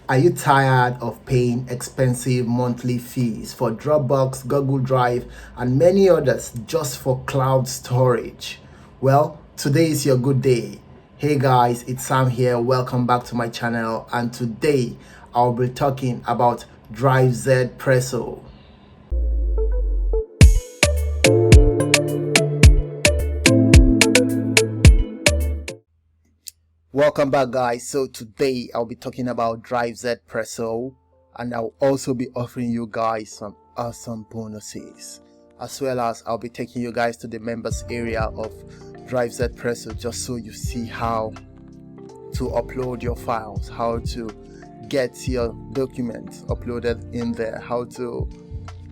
Are you tired of paying expensive monthly fees for Dropbox, Google Drive, and many others just for cloud storage? Well, today is your good day. Hey guys, it's Sam here. Welcome back to my channel, and today I'll be talking about Drivezpresso. Welcome back guys. So today I'll be talking about Drivezpresso, and I'll also be offering you guys some awesome bonuses, as well as I'll be taking you guys to the members area of Drivezpresso just so you see how to upload your files, how to get your documents uploaded in there, how to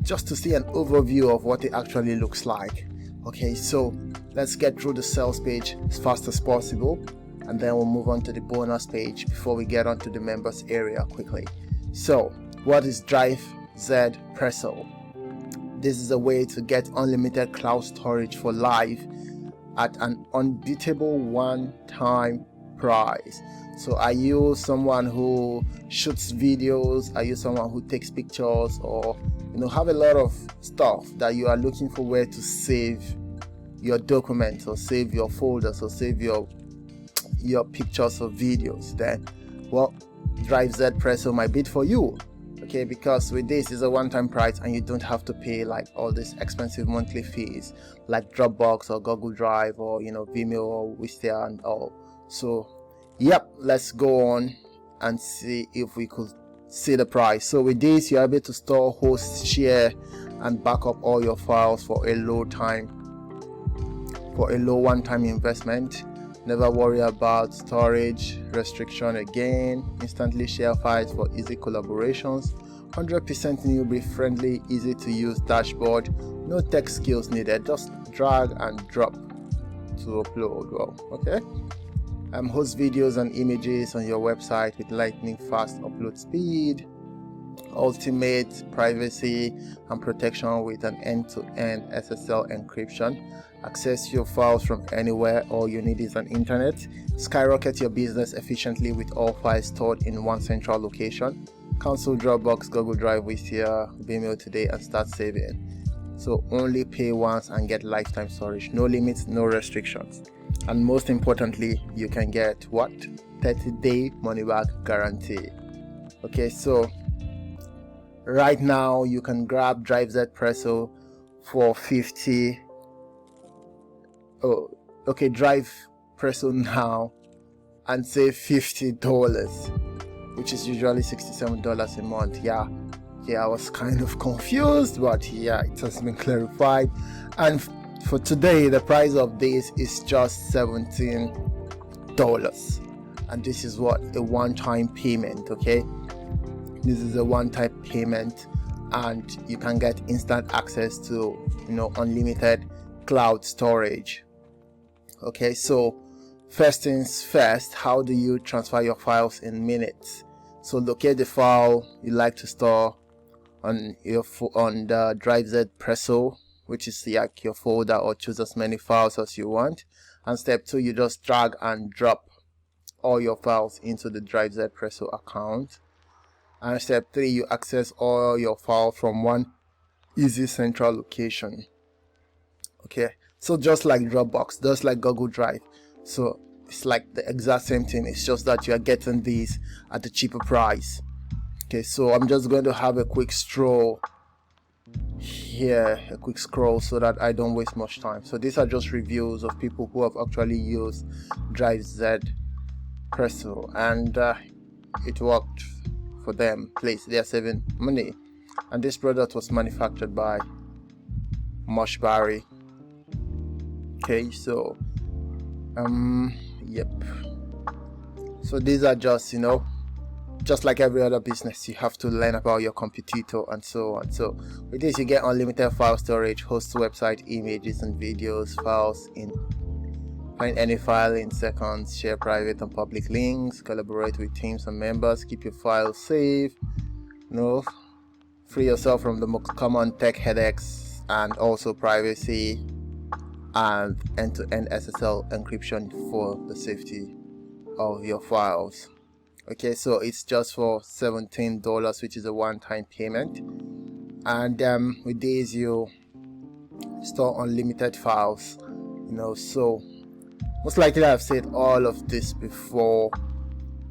just to see an overview of what it actually looks like. Okay, so let's get through the sales page as fast as possible, and then we'll move on to the bonus page before we get onto the members area quickly. So what is Drivezpresso? This is a way to get unlimited cloud storage for life at an unbeatable one-time price. So are you someone who shoots videos? Are you someone who takes pictures, or have a lot of stuff that you are looking for where to save your documents, or save your folders, or save your pictures or videos? Then, well, Drivezpresso might be for you. Okay, because with this is a one-time price, and you don't have to pay like all these expensive monthly fees like Dropbox or Google Drive or Vimeo or Wistia and all. So yep, let's go on and see if we could see the price. So with this, you're able to store, host, share, and back up all your files for a low one-time investment. Never worry about storage restriction again. Instantly share files for easy collaborations. 100% newbie friendly, easy to use dashboard. No tech skills needed, just drag and drop to upload. Well, okay. Host videos and images on your website with lightning fast upload speed, ultimate privacy and protection with an end-to-end SSL encryption. Access your files from anywhere. All you need is an internet. Skyrocket your business efficiently with all files stored in one central location. Cancel Dropbox, Google Drive, Wistia, Vimeo today and start saving. So only pay once and get lifetime storage. No limits, no restrictions. And most importantly, you can get what? 30-day money back guarantee. Okay, so right now you can grab Drivezpresso for 50. Oh, okay, Drivezpresso now and save $50, which is usually $67 a month. Yeah, I was kind of confused, but yeah, it has been clarified. And for today, the price of this is just $17, and this is what a one-time payment. Okay, this is a one-time payment, and you can get instant access to unlimited cloud storage. Okay, so first things first, how do you transfer your files in minutes? So locate the file you like to store on the Drivezpresso, which is like your folder, or choose as many files as you want. And step 2, you just drag and drop all your files into the Drivezpresso account. And step 3, you access all your files from one easy central location. Okay, so just like Dropbox, just like Google Drive, so it's like the exact same thing. It's just that you are getting these at a cheaper price. Okay, so I'm just going to have a quick stroll here, so that I don't waste much time. So these are just reviews of people who have actually used Drivezpresso, and it worked for them. Please, they are saving money. And this product was manufactured by Moshbari. Okay, so yep, so these are just just like every other business, you have to learn about your competitor and so on. So with this, you get unlimited file storage, host website images and videos, find any file in seconds, share private and public links, collaborate with teams and members, keep your files safe, free yourself from the most common tech headaches, and also privacy and end-to-end SSL encryption for the safety of your files. Okay, so it's just for $17, which is a one-time payment. And with these you store unlimited files, so most likely I've said all of this before,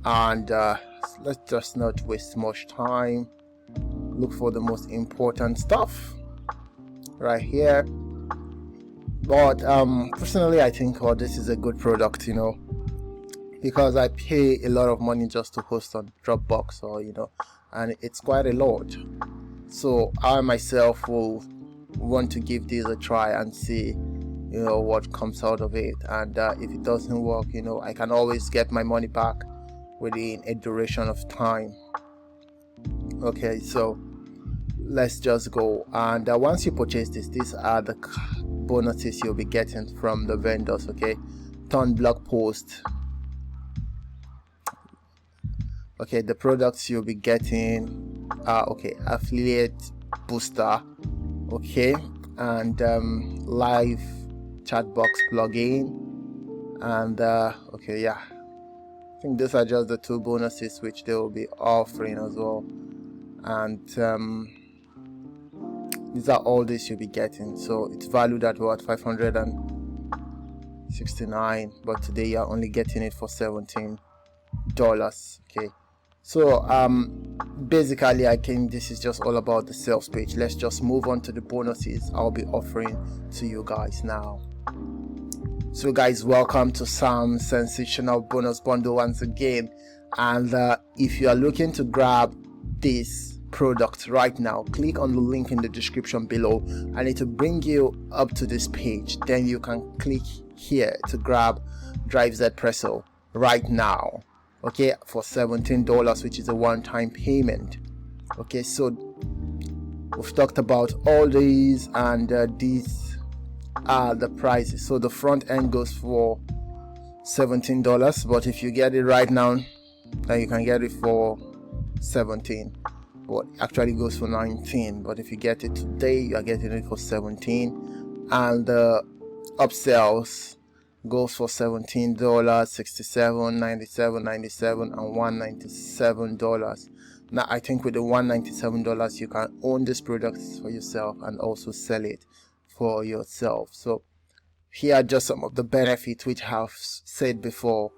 and let's just not waste much time. Look for the most important stuff right here. But personally I think this is a good product, because I pay a lot of money just to host on Dropbox, or and it's quite a lot. So I myself will want to give this a try and see what comes out of it. And if it doesn't work, I can always get my money back within a duration of time. Okay, so let's just go. And once you purchase this, these are the bonuses you'll be getting from the vendors. Okay, ton blog post. Okay, the products you'll be getting are affiliate booster, okay, and live chat box plugin, and okay, yeah, I think those are just the two bonuses which they will be offering as well. And these are all this you'll be getting. So it's valued at what, $569, but today you're only getting it for $17. Okay, so basically I think this is just all about the sales page. Let's just move on to the bonuses I'll be offering to you guys now. So guys, welcome to some sensational bonus bundle once again. And if you are looking to grab this product right now, click on the link in the description below and it will bring you up to this page. Then you can click here to grab Drivezpresso right now, okay, for $17, which is a one-time payment. Okay, so we've talked about all these, and these are the prices. So the front end goes for $17, but if you get it right now, then you can get it for 17, but actually goes for 19. But if you get it today, you are getting it for 17. And the upsells goes for $17, $67, $97, $97, and $197. Now I think with the $197 you can own this product for yourself and also sell it for yourself. So here are just some of the benefits which I have said before,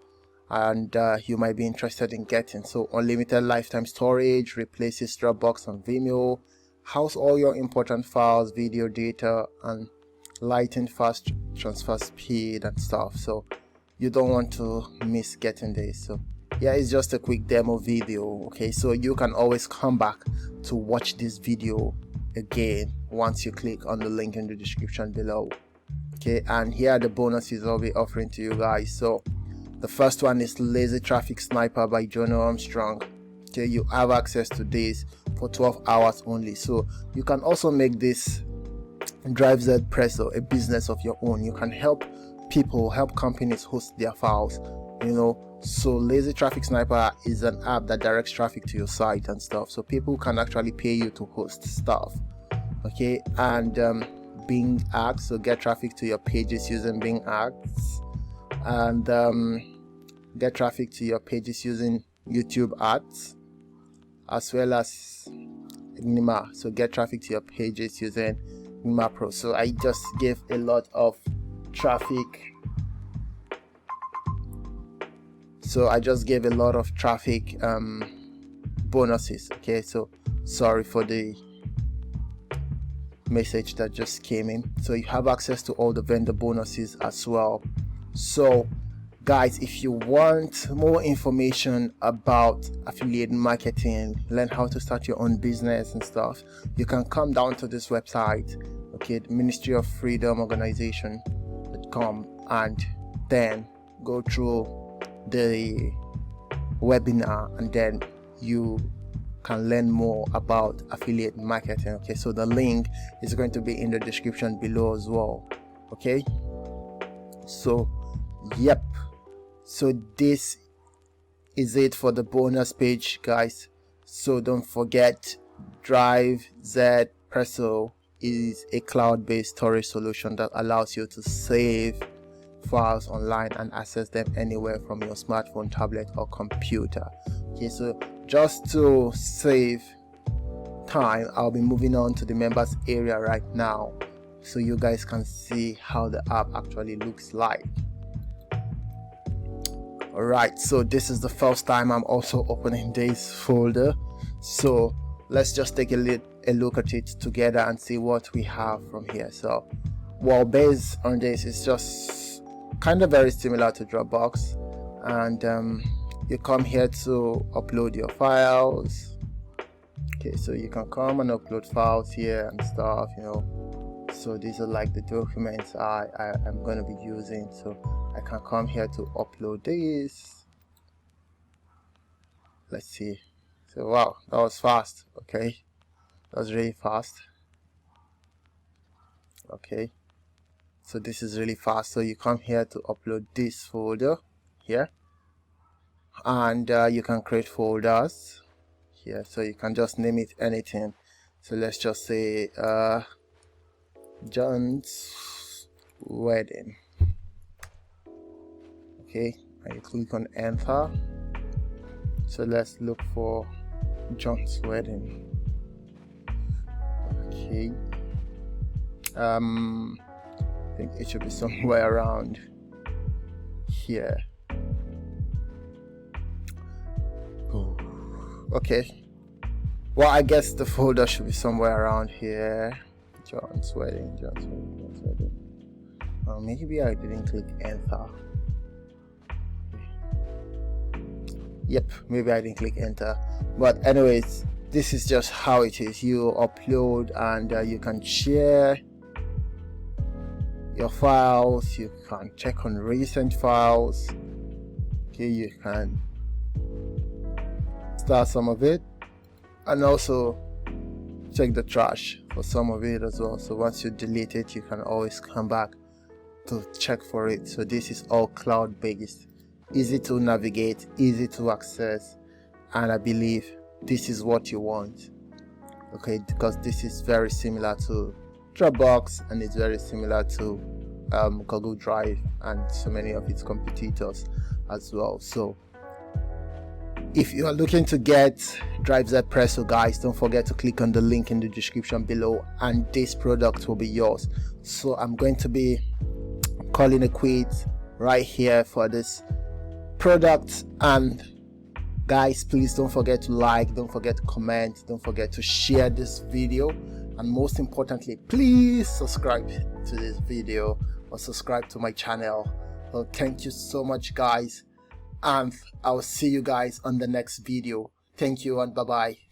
and you might be interested in getting. So unlimited lifetime storage, replaces Dropbox and Vimeo, house all your important files, video, data, and lightning fast transfer speed and stuff. So you don't want to miss getting this. So yeah, it's just a quick demo video. Okay, so you can always come back to watch this video again once you click on the link in the description below. Okay, and here are the bonuses I'll be offering to you guys. So the first one is Lazy Traffic Sniper by Jono Armstrong. Okay, you have access to this for 12 hours only. So you can also make this Drivezpresso a business of your own. You can help people, help companies host their files, So Lazy Traffic Sniper is an app that directs traffic to your site and stuff, so people can actually pay you to host stuff. Okay, and Bing Ads, so get traffic to your pages using Bing Ads, and get traffic to your pages using YouTube ads, as well as Enigma, so get traffic to your pages using Enigma Pro. So I just gave a lot of traffic. So I just gave a lot of traffic bonuses. Okay, so sorry for the message that just came in. So you have access to all the vendor bonuses as well. So guys, if you want more information about affiliate marketing, learn how to start your own business and stuff, you can come down to this website, okay, the Ministry of Freedom Organization.com, and then go through the webinar, and then you can learn more about affiliate marketing. Okay, so the link is going to be in the description below as well. Okay, so yep, so this is it for the bonus page, guys. So don't forget, Drivezpresso is a cloud-based storage solution that allows you to save files online and access them anywhere from your smartphone, tablet, or computer. Okay, so just to save time, I'll be moving on to the members area right now, so you guys can see how the app actually looks like. Alright, so this is the first time I'm also opening this folder, so let's just take a look at it together and see what we have from here. So, well, based on this, it's just kind of very similar to Dropbox, and you come here to upload your files. Okay, so you can come and upload files here and stuff, you know. So these are like the documents I am going to be using, so I can come here to upload this. Let's see. So wow, that was fast. Okay, that was really fast. Okay, so this is really fast. So you come here to upload this folder here, and you can create folders here, so you can just name it anything. So let's just say John's wedding. Okay, and you click on enter. So let's look for John's wedding. Okay, I think it should be somewhere around here. Oh, okay, well, I guess the folder should be somewhere around here. John's wedding. Maybe I didn't click enter. Yep, maybe I didn't click enter, but anyways, this is just how it is. You upload, and you can share your files, you can check on recent files. Okay, you can start some of it, and also check the trash for some of it as well. So once you delete it, you can always come back to check for it. So this is all cloud based, easy to navigate, easy to access, and I believe this is what you want. Okay, because this is very similar to Dropbox, and it's very similar to Google Drive and so many of its competitors as well. So if you are looking to get Drivezpresso, guys, don't forget to click on the link in the description below, and this product will be yours. So I'm going to be calling a quit right here for this product, and guys, please don't forget to like, don't forget to comment, don't forget to share this video, and most importantly, please subscribe to this video or subscribe to my channel. So thank you so much, guys, and I'll see you guys on the next video. Thank you, and bye bye.